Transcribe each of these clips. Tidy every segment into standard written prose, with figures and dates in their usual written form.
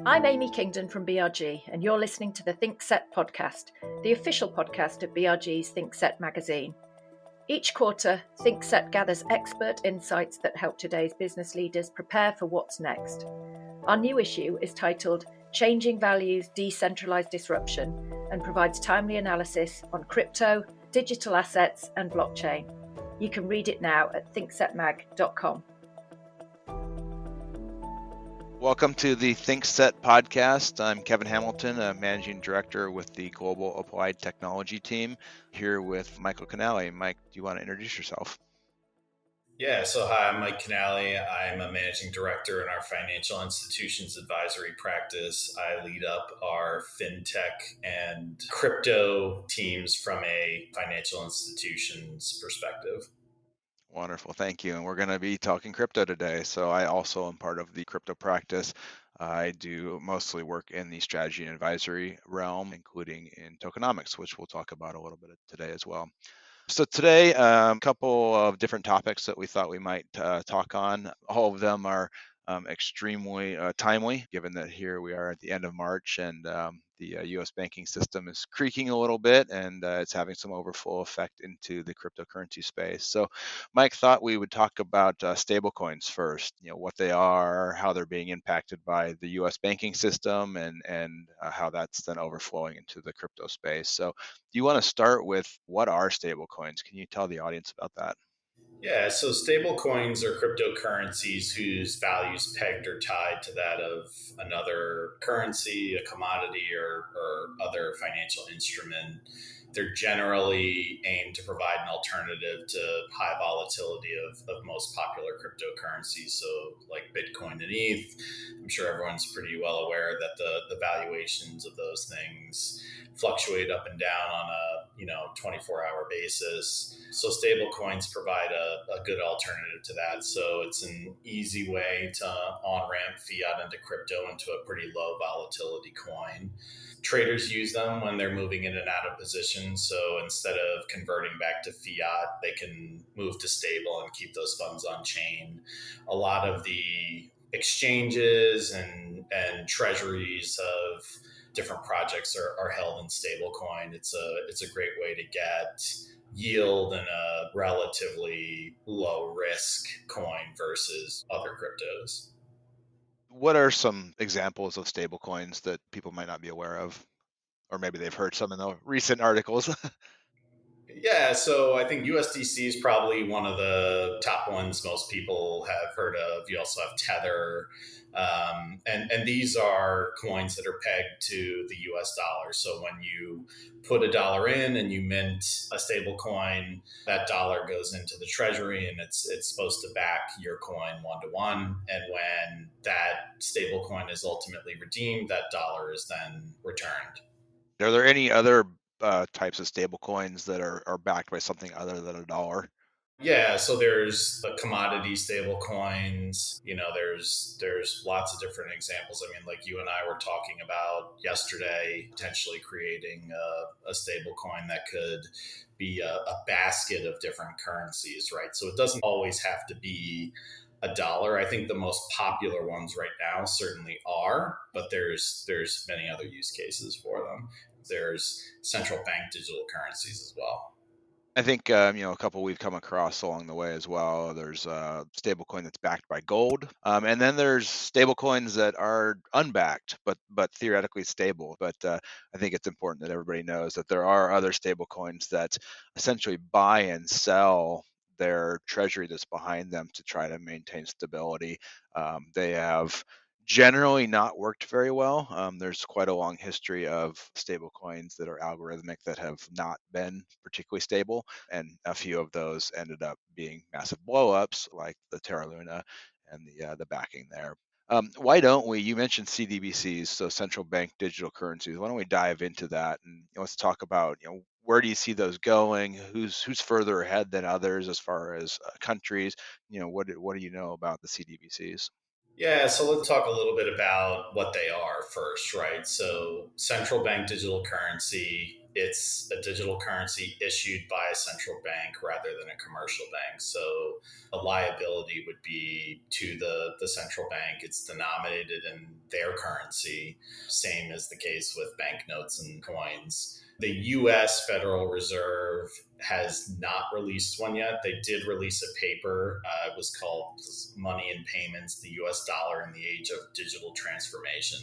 I'm Amy Kingdon from BRG, and you're listening to the ThinkSet podcast, the official podcast of BRG's ThinkSet magazine. Each quarter, ThinkSet gathers expert insights that help today's business leaders prepare for what's next. Our new issue is titled Changing Values, Decentralized Disruption, and provides timely analysis on crypto, digital assets, and blockchain. You can read it now at thinksetmag.com. Welcome to the ThinkSet podcast. I'm Kevin Hamilton, a managing director with the Global Applied Technology team, here with Michael Canale. Mike, do you want to introduce yourself? Yeah, so hi, I'm Mike Canale. I'm a managing director in our financial institutions advisory practice. I lead up our fintech and crypto teams from a financial institutions perspective. Wonderful, thank you. And we're going to be talking crypto today. So I also am part of the crypto practice. I do mostly work in the strategy and advisory realm, including in tokenomics, which we'll talk about a little bit today as well. So today, a couple of different topics that we thought we might talk on. All of them are extremely timely, given that here we are at the end of March and the U.S. banking system is creaking a little bit, and it's having some overflow effect into the cryptocurrency space. So Mike thought we would talk about stablecoins first, what they are, how they're being impacted by the U.S. banking system, and how that's then overflowing into the crypto space. So do you want to start with what are stablecoins? Can you tell the audience about that? Yeah, so stable coins are cryptocurrencies whose value is pegged or tied to that of another currency, a commodity, or other financial instrument. They're generally aimed to provide an alternative to high volatility of most popular cryptocurrencies. So like Bitcoin and ETH, I'm sure everyone's pretty well aware that the valuations of those things fluctuate up and down on a 24-hour basis. So stable coins provide a good alternative to that. So it's an easy way to on-ramp fiat into crypto into a pretty low volatility coin. Traders use them when they're moving in and out of position. So instead of converting back to fiat, they can move to stable and keep those funds on chain. A lot of the exchanges and treasuries of different projects are held in stablecoin. It's a great way to get yield in a relatively low risk coin versus other cryptos. What are some examples of stablecoins that people might not be aware of? Or maybe they've heard some in the recent articles. Yeah, so I think USDC is probably one of the top ones most people have heard of. You also have Tether. And these are coins that are pegged to the US dollar. So when you put $1 in and you mint a stable coin, that dollar goes into the treasury and it's supposed to back your coin 1-to-1. And when that stable coin is ultimately redeemed, that dollar is then returned. Are there any other types of stable coins that are backed by something other than a dollar? Yeah, so there's the commodity stable coins. There's lots of different examples. I mean, like you and I were talking about yesterday, potentially creating a stable coin that could be a basket of different currencies, right? So it doesn't always have to be a dollar. I think the most popular ones right now certainly are, but there's many other use cases for them. There's central bank digital currencies as well. I think a couple we've come across along the way as well. There's a stablecoin that's backed by gold, and then there's stablecoins that are unbacked but theoretically stable. But I think it's important that everybody knows that there are other stablecoins that essentially buy and sell their treasury that's behind them to try to maintain stability. They have generally not worked very well. There's quite a long history of stable coins that are algorithmic that have not been particularly stable, and a few of those ended up being massive blowups, like the Terra Luna and the backing there. Why don't we? You mentioned CDBCs, so central bank digital currencies. Why don't we dive into that and let's talk about where do you see those going? Who's further ahead than others as far as countries? What do you know about the CDBCs? Yeah, so let's talk a little bit about what they are first, right? So, central bank digital currency, it's a digital currency issued by a central bank rather than a commercial bank. So the liability would be to the central bank. It's denominated in their currency, same as the case with banknotes and coins. The US Federal Reserve has not released one yet. They did release a paper. It was called Money and Payments, the US Dollar in the Age of Digital Transformation.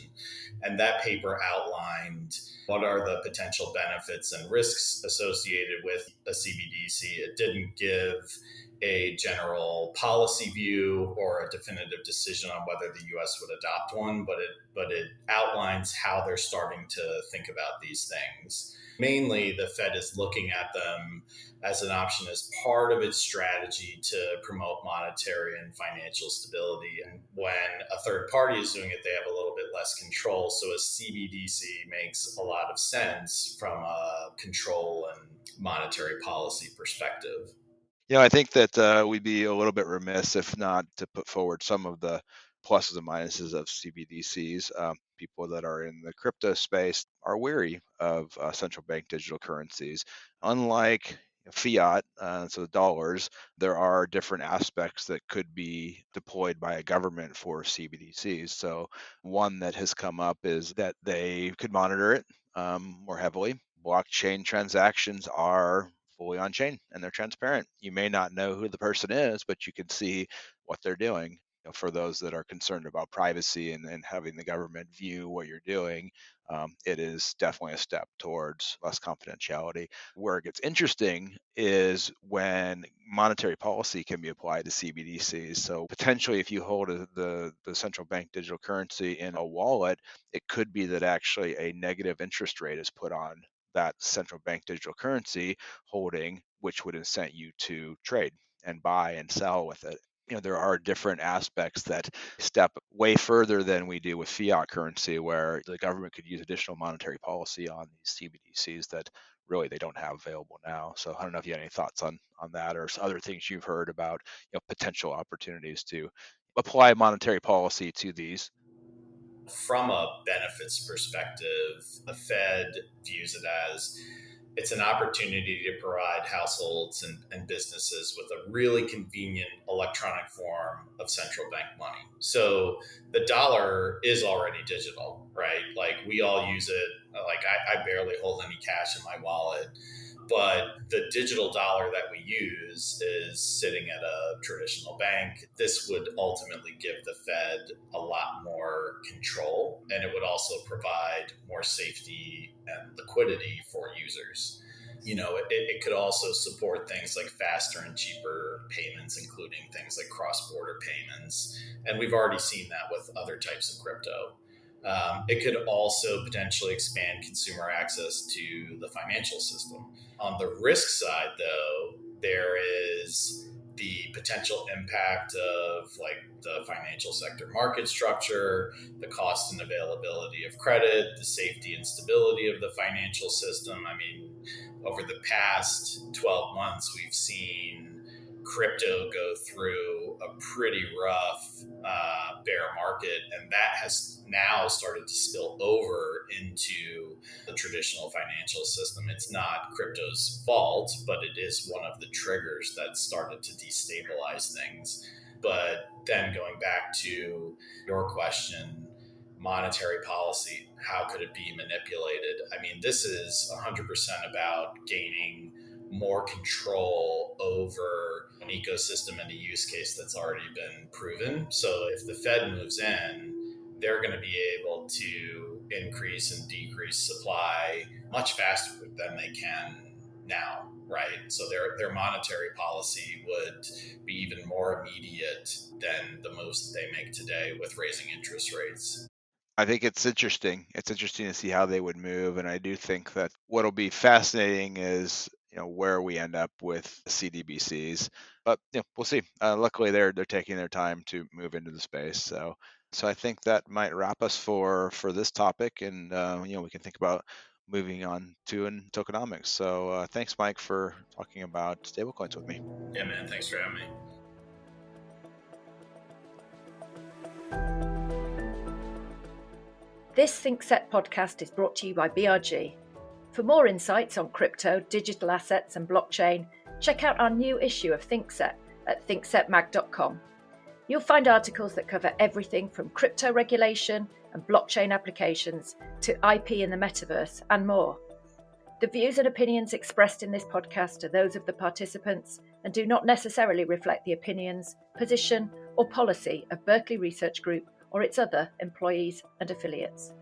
And that paper outlined what are the potential benefits and risks associated with a CBDC. It didn't give a general policy view or a definitive decision on whether the US would adopt one, but it outlines how they're starting to think about these things. Mainly, the Fed is looking at them as an option as part of its strategy to promote monetary and financial stability. And when a third party is doing it, they have a little bit less control. So a CBDC makes a lot of sense from a control and monetary policy perspective. I think that we'd be a little bit remiss if not to put forward some of the pluses and minuses of CBDCs. People that are in the crypto space are wary of central bank digital currencies. Unlike fiat, so dollars, there are different aspects that could be deployed by a government for CBDCs. So one that has come up is that they could monitor it more heavily. Blockchain transactions are fully on chain and they're transparent. You may not know who the person is, but you can see what they're doing. For those that are concerned about privacy and having the government view what you're doing, it is definitely a step towards less confidentiality. Where it gets interesting is when monetary policy can be applied to CBDCs. So potentially, if you hold the central bank digital currency in a wallet, it could be that actually a negative interest rate is put on that central bank digital currency holding, which would incent you to trade and buy and sell with it. There are different aspects that step way further than we do with fiat currency, where the government could use additional monetary policy on these CBDCs that really they don't have available now. So I don't know if you have any thoughts on that or other things you've heard about potential opportunities to apply monetary policy to these. From a benefits perspective, the Fed views it as it's an opportunity to provide households and businesses with a really convenient electronic form of central bank money. So the dollar is already digital, right? Like we all use it. Like I barely hold any cash in my wallet. But the digital dollar that we use is sitting at a traditional bank. This would ultimately give the Fed a lot more control, and it would also provide more safety and liquidity for users. It could also support things like faster and cheaper payments, including things like cross-border payments. And we've already seen that with other types of crypto. It could also potentially expand consumer access to the financial system. On the risk side, though, there is the potential impact of like the financial sector market structure, the cost and availability of credit, the safety and stability of the financial system. I mean, over the past 12 months, we've seen crypto go through a pretty rough bear market, and that has now started to spill over into the traditional financial system. It's not crypto's fault, but it is one of the triggers that started to destabilize things. But then going back to your question, monetary policy, how could it be manipulated? I mean, this is 100% about gaining more control over an ecosystem and a use case that's already been proven. So if the Fed moves in, they're going to be able to increase and decrease supply much faster than they can now, right? So their monetary policy would be even more immediate than the moves that they make today with raising interest rates. I think it's interesting. It's interesting to see how they would move, and I do think that what'll be fascinating is where we end up with CDBCs. But we'll see. Luckily, they're taking their time to move into the space. So I think that might wrap us for this topic, and we can think about moving on to tokenomics. So thanks, Mike, for talking about stablecoins with me. Yeah, man. Thanks for having me. This ThinkSet podcast is brought to you by BRG. For more insights on crypto, digital assets, and blockchain, check out our new issue of ThinkSet at thinksetmag.com. You'll find articles that cover everything from crypto regulation and blockchain applications to IP in the metaverse and more. The views and opinions expressed in this podcast are those of the participants and do not necessarily reflect the opinions, position, or policy of Berkeley Research Group or its other employees and affiliates.